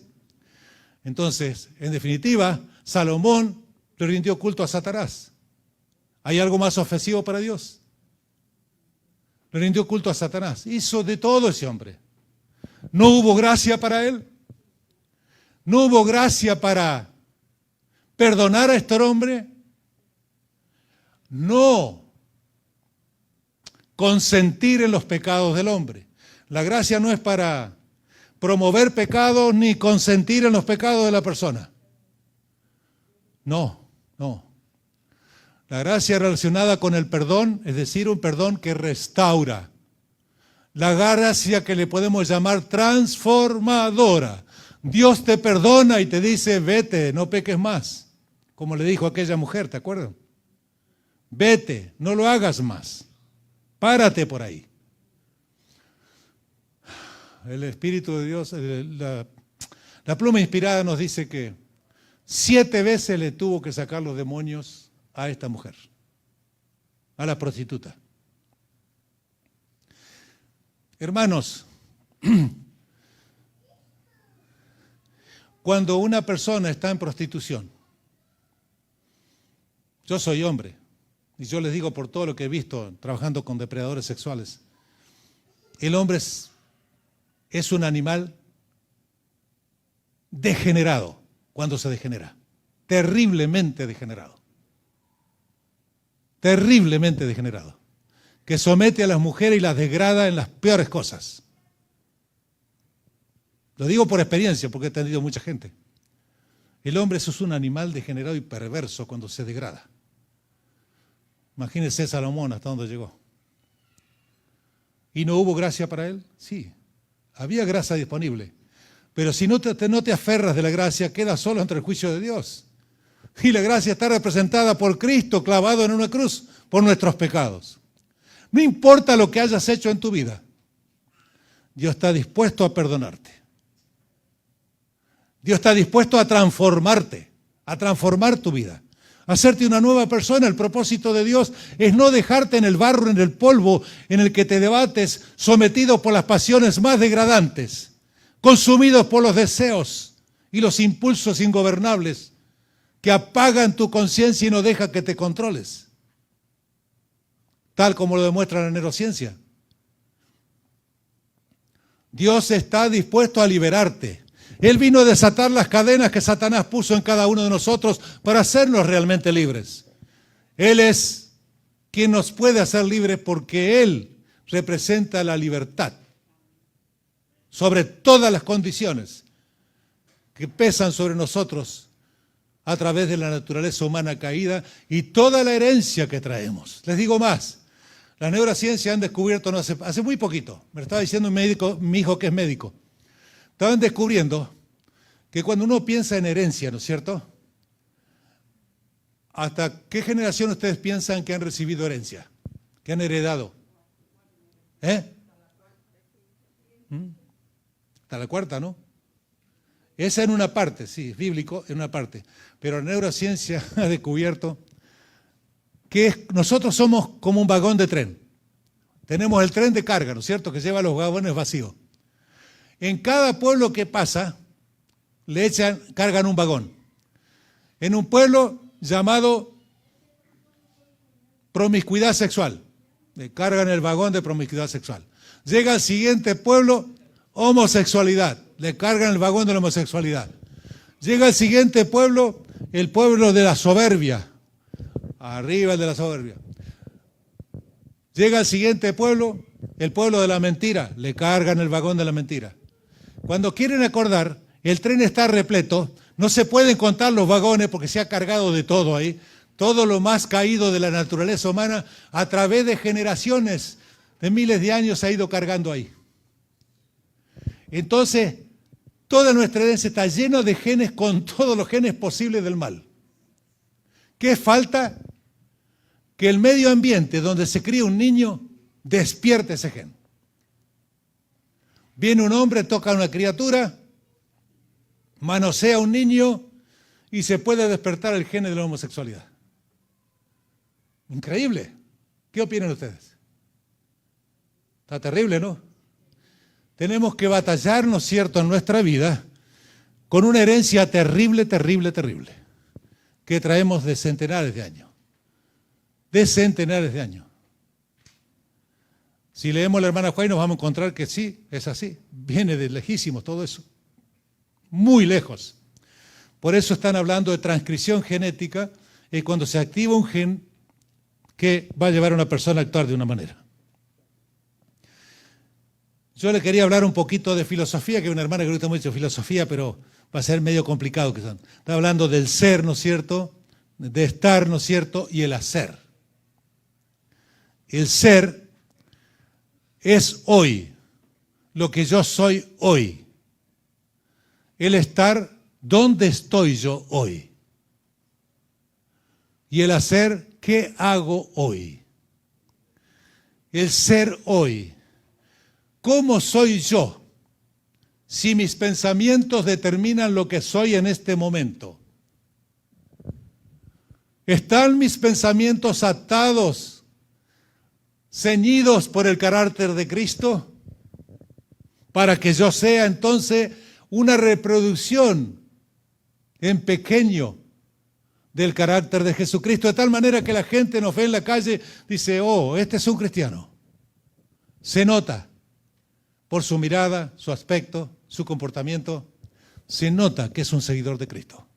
Entonces, en definitiva, Salomón le rindió culto a Satanás. ¿Hay algo más ofensivo para Dios? Le rindió culto a Satanás. Hizo de todo ese hombre. ¿No hubo gracia para él? ¿No hubo gracia para perdonar a este hombre? No. Consentir en los pecados del hombre. La gracia no es para promover pecados ni consentir en los pecados de la persona. No. La gracia relacionada con el perdón, es decir, un perdón que restaura. La gracia que le podemos llamar transformadora. Dios te perdona y te dice, vete, no peques más. Como le dijo a aquella mujer, ¿te acuerdas? Vete, no lo hagas más. Párate por ahí. el Espíritu de Dios, la pluma inspirada nos dice que 7 veces le tuvo que sacar los demonios a esta mujer, a la prostituta. Hermanos, cuando una persona está en prostitución, yo soy hombre, y yo les digo por todo lo que he visto trabajando con depredadores sexuales, el hombre es un animal degenerado cuando se degenera, terriblemente degenerado, que somete a las mujeres y las degrada en las peores cosas. Lo digo por experiencia, porque he atendido mucha gente. El hombre es un animal degenerado y perverso cuando se degrada. Imagínense Salomón hasta dónde llegó. ¿Y no hubo gracia para él? Sí, había gracia disponible. Pero si no te aferras de la gracia, quedas solo entre el juicio de Dios. Y la gracia está representada por Cristo clavado en una cruz por nuestros pecados. No importa lo que hayas hecho en tu vida, Dios está dispuesto a perdonarte. Dios está dispuesto a transformarte, a transformar tu vida, a hacerte una nueva persona. El propósito de Dios es no dejarte en el barro, en el polvo, en el que te debates, sometido por las pasiones más degradantes, consumidos por los deseos y los impulsos ingobernables que apagan tu conciencia y no dejan que te controles, tal como lo demuestra la neurociencia. Dios está dispuesto a liberarte. Él vino a desatar las cadenas que Satanás puso en cada uno de nosotros para hacernos realmente libres. Él es quien nos puede hacer libres porque Él representa la libertad sobre todas las condiciones que pesan sobre nosotros a través de la naturaleza humana caída y toda la herencia que traemos. Les digo más, la neurociencia han descubierto hace muy poquito, me lo estaba diciendo un médico, mi hijo que es médico, estaban descubriendo que cuando uno piensa en herencia, ¿no es cierto? ¿Hasta qué generación ustedes piensan que han recibido herencia? ¿Que han heredado? Hasta la cuarta, ¿no? Esa en una parte, sí, es bíblico, en una parte. Pero la neurociencia ha descubierto que nosotros somos como un vagón de tren. Tenemos el tren de carga, ¿no es cierto?, que lleva los vagones vacíos. En cada pueblo que pasa, cargan un vagón. En un pueblo llamado promiscuidad sexual, le cargan el vagón de promiscuidad sexual. Llega al siguiente pueblo, homosexualidad, le cargan el vagón de la homosexualidad. Llega al siguiente pueblo, el pueblo de la soberbia, arriba el de la soberbia. Llega al siguiente pueblo, el pueblo de la mentira, le cargan el vagón de la mentira. Cuando quieren acordar, el tren está repleto, no se pueden contar los vagones porque se ha cargado de todo ahí, todo lo más caído de la naturaleza humana a través de generaciones, de miles de años se ha ido cargando ahí. Entonces, toda nuestra herencia está llena de genes con todos los genes posibles del mal. ¿Qué falta? Que el medio ambiente donde se cría un niño despierte ese gen. Viene un hombre, toca a una criatura, manosea a un niño y se puede despertar el gen de la homosexualidad. Increíble. ¿Qué opinan ustedes? Está terrible, ¿no? Tenemos que batallar, ¿no es cierto?, en nuestra vida con una herencia terrible, terrible, terrible, que traemos de centenares de años. De centenares de años. Si leemos la hermana Juárez nos vamos a encontrar que sí, es así. Viene de lejísimos todo eso. Muy lejos. Por eso están hablando de transcripción genética, y cuando se activa un gen que va a llevar a una persona a actuar de una manera. Yo le quería hablar un poquito de filosofía, que es una hermana que gusta mucho filosofía, pero va a ser medio complicado. Está hablando del ser, ¿no es cierto?, de estar, ¿no es cierto?, y el hacer. El ser es hoy, lo que yo soy hoy. El estar, ¿dónde estoy yo hoy? Y el hacer, ¿qué hago hoy? El ser hoy. ¿Cómo soy yo? si mis pensamientos determinan lo que soy en este momento? ¿Están mis pensamientos atados, ceñidos por el carácter de Cristo? Para que yo sea entonces una reproducción en pequeño del carácter de Jesucristo, de tal manera que la gente nos ve en la calle, dice, oh, este es un cristiano. Se nota por su mirada, su aspecto, su comportamiento, se nota que es un seguidor de Cristo.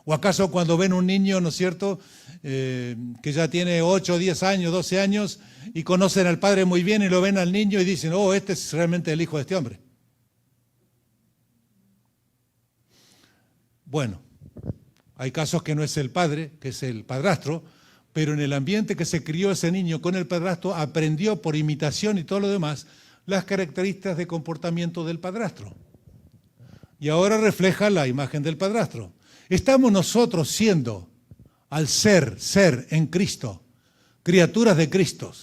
¿O acaso cuando ven un niño, ¿no es cierto?, que ya tiene 8, 10 años, 12 años, y conocen al padre muy bien y lo ven al niño y dicen, oh, este es realmente el hijo de este hombre? Bueno, hay casos que no es el padre, que es el padrastro, pero en el ambiente que se crió ese niño con el padrastro, aprendió por imitación y todo lo demás las características de comportamiento del padrastro. Y ahora refleja la imagen del padrastro. Estamos nosotros siendo, al ser en Cristo, criaturas de Cristo,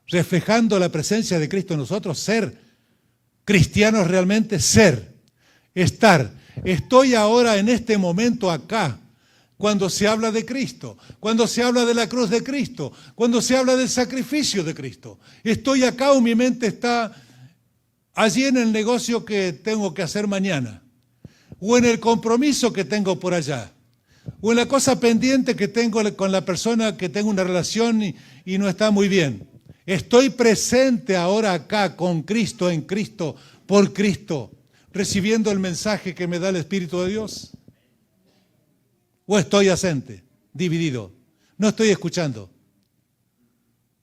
reflejando la presencia de Cristo en nosotros, ser cristianos realmente, estar. Estoy ahora en este momento acá, cuando se habla de Cristo, cuando se habla de la cruz de Cristo, cuando se habla del sacrificio de Cristo. Estoy acá o mi mente está allí en el negocio que tengo que hacer mañana, o en el compromiso que tengo por allá, o en la cosa pendiente que tengo con la persona que tengo una relación y no está muy bien. Estoy presente ahora acá con Cristo, en Cristo, por Cristo, recibiendo el mensaje que me da el Espíritu de Dios. ¿O estoy ausente, dividido? No estoy escuchando.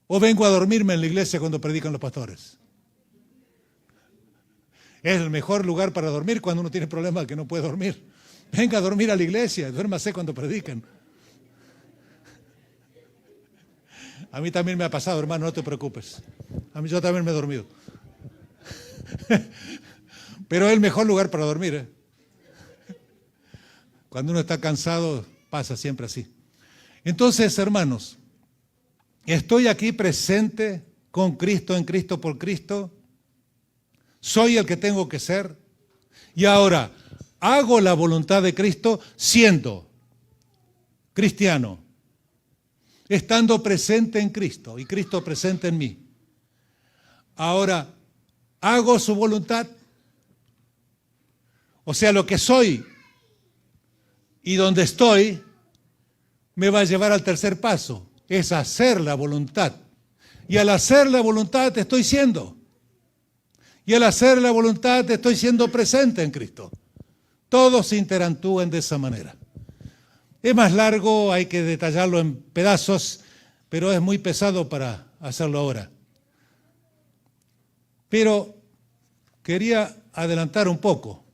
¿O vengo a dormirme en la iglesia cuando predican los pastores? Es el mejor lugar para dormir cuando uno tiene problemas que no puede dormir. Venga a dormir a la iglesia, duérmase cuando predican. A mí también me ha pasado, hermano, no te preocupes. Yo también me he dormido. Pero es el mejor lugar para dormir, ¿eh? Cuando uno está cansado, pasa siempre así. Entonces, hermanos, estoy aquí presente con Cristo, en Cristo, por Cristo. Soy el que tengo que ser. Y ahora, hago la voluntad de Cristo siendo cristiano, estando presente en Cristo y Cristo presente en mí. Ahora, hago su voluntad. O sea, lo que soy y donde estoy me va a llevar al tercer paso, es hacer la voluntad. Y al hacer la voluntad estoy siendo. Y al hacer la voluntad estoy siendo presente en Cristo. Todos se interactúan de esa manera. Es más largo, hay que detallarlo en pedazos, pero es muy pesado para hacerlo ahora. Pero quería adelantar un poco.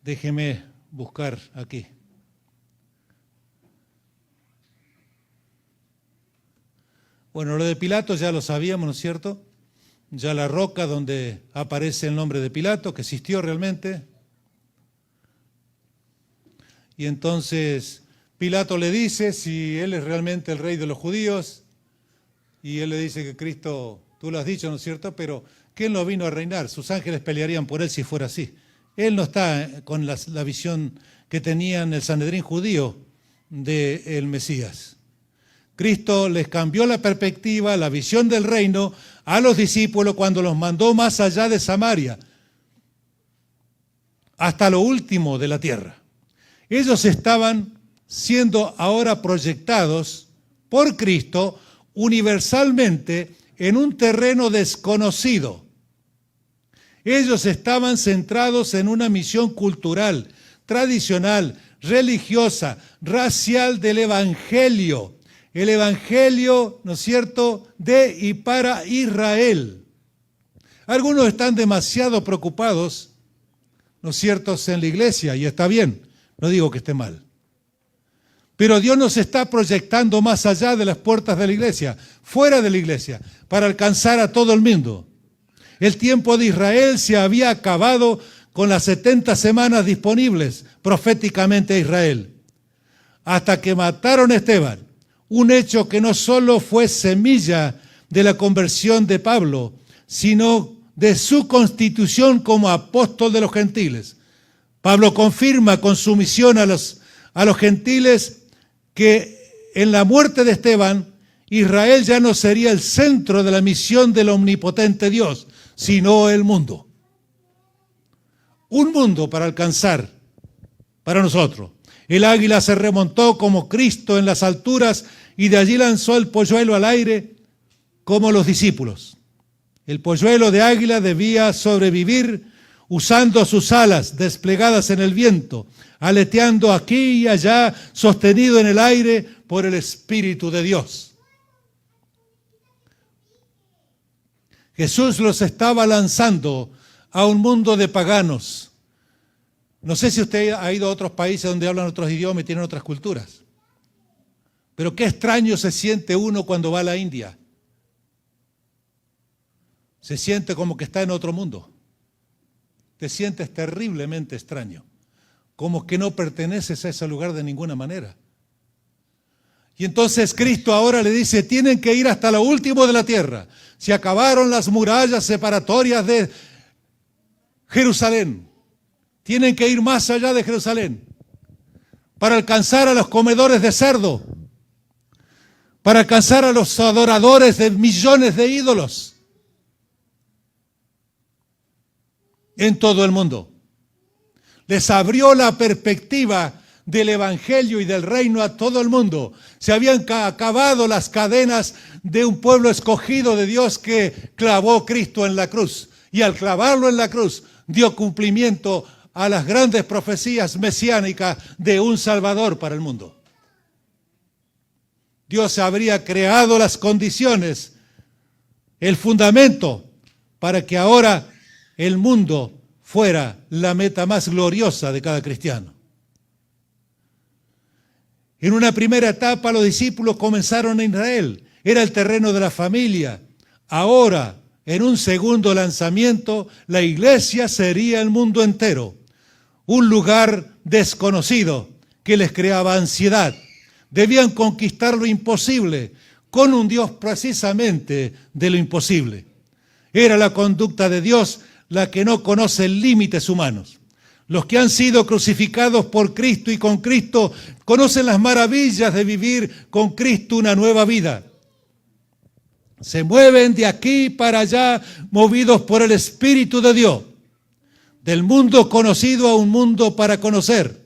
Déjeme buscar aquí. Bueno, lo de Pilato ya lo sabíamos, ¿no es cierto? Ya la roca donde aparece el nombre de Pilato, que existió realmente. Y entonces Pilato le dice si él es realmente el rey de los judíos. Y él le dice que Cristo, tú lo has dicho, ¿no es cierto? Pero que él no vino a reinar, sus ángeles pelearían por él si fuera así. Él no está con la visión que tenían el Sanedrín judío del Mesías. Cristo les cambió la perspectiva, la visión del reino a los discípulos cuando los mandó más allá de Samaria, hasta lo último de la tierra. Ellos estaban siendo ahora proyectados por Cristo universalmente en un terreno desconocido. Ellos estaban centrados en una misión cultural, tradicional, religiosa, racial del Evangelio. El Evangelio, ¿no es cierto?, de y para Israel. Algunos están demasiado preocupados, ¿no es cierto?, en la iglesia, y está bien, no digo que esté mal. Pero Dios nos está proyectando más allá de las puertas de la iglesia, fuera de la iglesia, para alcanzar a todo el mundo. El tiempo de Israel se había acabado con las 70 semanas disponibles proféticamente a Israel, hasta que mataron a Esteban. Un hecho que no solo fue semilla de la conversión de Pablo, sino de su constitución como apóstol de los gentiles. Pablo confirma con su misión a los gentiles que en la muerte de Esteban, Israel ya no sería el centro de la misión del omnipotente Dios, sino el mundo. Un mundo para alcanzar para nosotros. El águila se remontó como Cristo en las alturas y de allí lanzó el polluelo al aire como los discípulos. El polluelo de águila debía sobrevivir usando sus alas desplegadas en el viento, aleteando aquí y allá, sostenido en el aire por el Espíritu de Dios. Jesús los estaba lanzando a un mundo de paganos. No sé si usted ha ido a otros países donde hablan otros idiomas y tienen otras culturas. Pero qué extraño se siente uno cuando va a la India. Se siente como que está en otro mundo. Te sientes terriblemente extraño. Como que no perteneces a ese lugar de ninguna manera. Y entonces Cristo ahora le dice, tienen que ir hasta lo último de la tierra. Se acabaron las murallas separatorias de Jerusalén. Tienen que ir más allá de Jerusalén para alcanzar a los comedores de cerdo, para alcanzar a los adoradores de millones de ídolos en todo el mundo. Les abrió la perspectiva del Evangelio y del reino a todo el mundo. Se habían acabado las cadenas de un pueblo escogido de Dios que clavó Cristo en la cruz. Y al clavarlo en la cruz, dio cumplimiento a las grandes profecías mesiánicas de un Salvador para el mundo. Dios habría creado las condiciones, el fundamento, para que ahora el mundo fuera la meta más gloriosa de cada cristiano. En una primera etapa los discípulos comenzaron en Israel, era el terreno de la familia. Ahora, en un segundo lanzamiento, la iglesia sería el mundo entero, un lugar desconocido que les creaba ansiedad. Debían conquistar lo imposible con un Dios precisamente de lo imposible. Era la conducta de Dios la que no conoce límites humanos. Los que han sido crucificados por Cristo y con Cristo conocen las maravillas de vivir con Cristo una nueva vida. Se mueven de aquí para allá, movidos por el Espíritu de Dios, del mundo conocido a un mundo para conocer,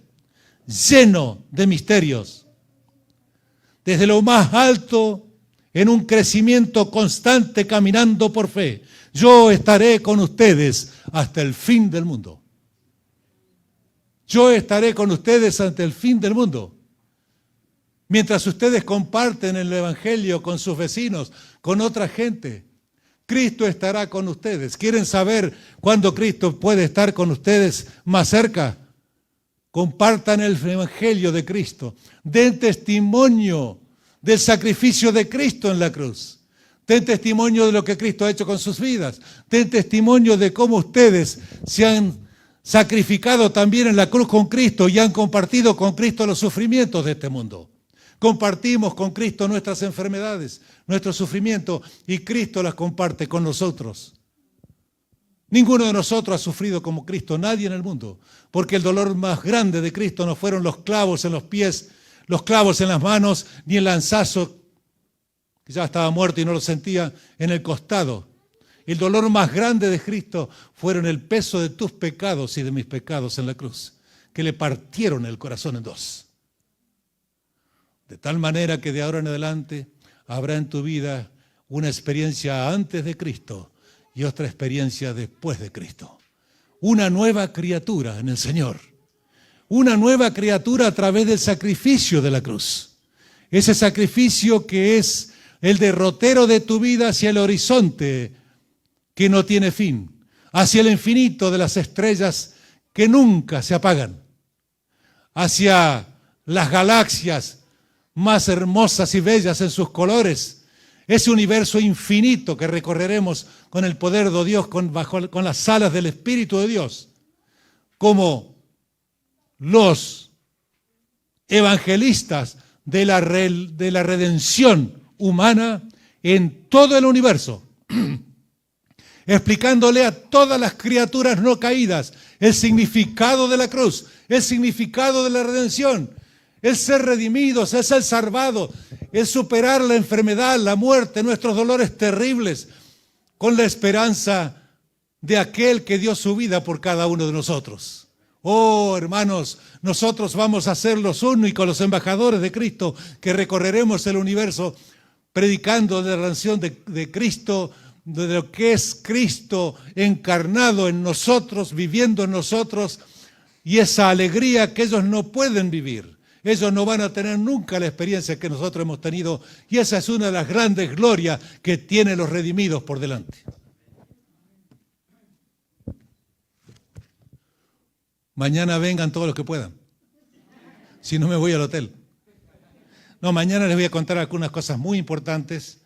lleno de misterios. Desde lo más alto, en un crecimiento constante, caminando por fe. Yo estaré con ustedes hasta el fin del mundo. Yo estaré con ustedes hasta el fin del mundo. Mientras ustedes comparten el Evangelio con sus vecinos, con otra gente, Cristo estará con ustedes. ¿Quieren saber cuándo Cristo puede estar con ustedes más cerca? Compartan el Evangelio de Cristo. Den testimonio del sacrificio de Cristo en la cruz. Den testimonio de lo que Cristo ha hecho con sus vidas. Den testimonio de cómo ustedes se han sacrificado también en la cruz con Cristo y han compartido con Cristo los sufrimientos de este mundo. Compartimos con Cristo nuestras enfermedades, nuestro sufrimiento, y Cristo las comparte con nosotros. Ninguno de nosotros ha sufrido como Cristo, nadie en el mundo, porque el dolor más grande de Cristo no fueron los clavos en los pies, los clavos en las manos, ni el lanzazo, que ya estaba muerto y no lo sentía, en el costado. El dolor más grande de Cristo fueron el peso de tus pecados y de mis pecados en la cruz, que le partieron el corazón en dos. De tal manera que de ahora en adelante habrá en tu vida una experiencia antes de Cristo y otra experiencia después de Cristo. Una nueva criatura en el Señor. Una nueva criatura a través del sacrificio de la cruz. Ese sacrificio que es el derrotero de tu vida hacia el horizonte que no tiene fin, hacia el infinito de las estrellas que nunca se apagan, hacia las galaxias más hermosas y bellas en sus colores, ese universo infinito que recorreremos con el poder de Dios, con las alas del Espíritu de Dios, como los evangelistas de la redención humana. en todo el universo, explicándole a todas las criaturas no caídas el significado de la cruz, el significado de la redención, el ser redimidos, el ser salvados, el superar la enfermedad, la muerte, nuestros dolores terribles, con la esperanza de aquel que dio su vida por cada uno de nosotros. Oh, hermanos, nosotros vamos a ser los únicos, los embajadores de Cristo, que recorreremos el universo predicando de la redención de Cristo, de lo que es Cristo encarnado en nosotros, viviendo en nosotros, y esa alegría que ellos no pueden vivir. Ellos no van a tener nunca la experiencia que nosotros hemos tenido, y esa es una de las grandes glorias que tienen los redimidos por delante. Mañana vengan todos los que puedan. Si no, me voy al hotel. No, mañana les voy a contar algunas cosas muy importantes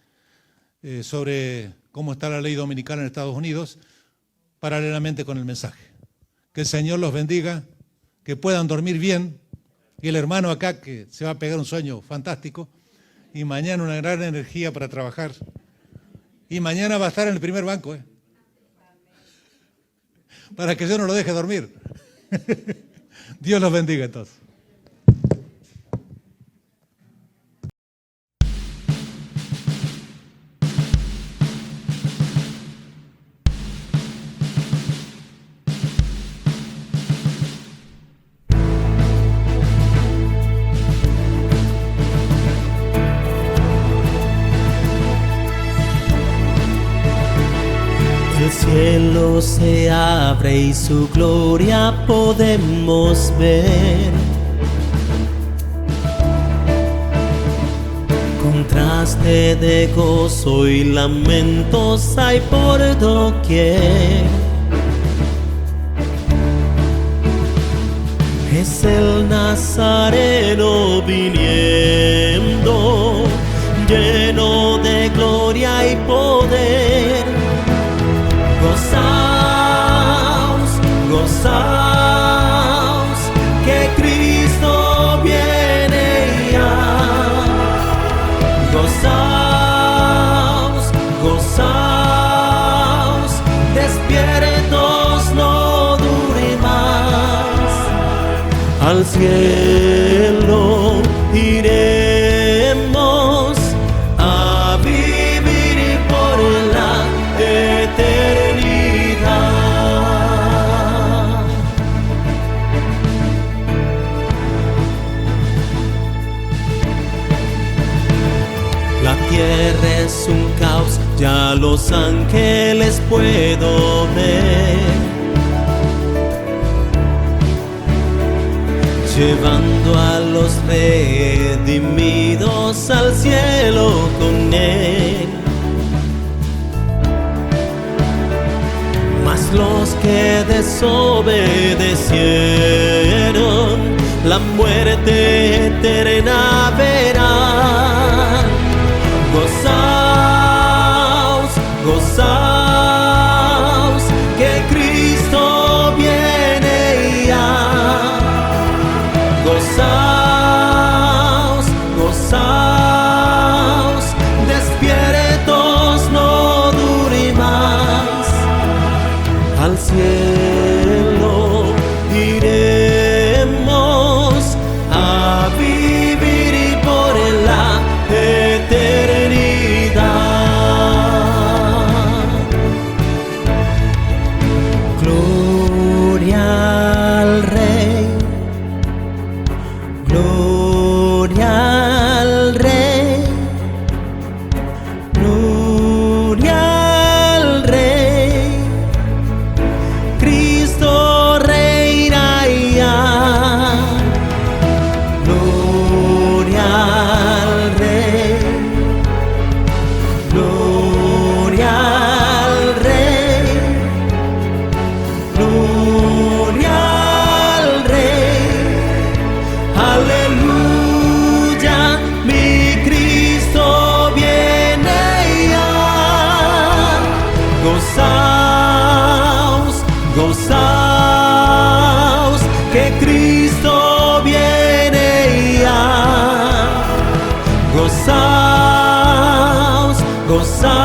sobre cómo está la ley dominicana en Estados Unidos, paralelamente con el mensaje. Que el Señor los bendiga, que puedan dormir bien, y el hermano acá que se va a pegar un sueño fantástico, y mañana una gran energía para trabajar, y mañana va a estar en el primer banco, para que yo no lo deje dormir. Dios los bendiga entonces. El cielo se abre y su gloria podemos ver. Contraste de gozo y lamentos hay por doquier. Es el Nazareno viniendo, lleno de gloria y poder. Gozaos, gozaos, que Cristo viene ya. Gozaos, gozaos, despiertos, no dure más. Al cielo iremos a vivir por la eternidad. La tierra es un caos, ya los ángeles puedo ver, llevando a los redimidos al cielo con él. Mas los que desobedecieron, la muerte eterna verán. Gozaos, gozaos, que Cristo viene ya. Gozaos, gozaos, despiertos, no dure más. Al cielo iremos a vivir por gozar.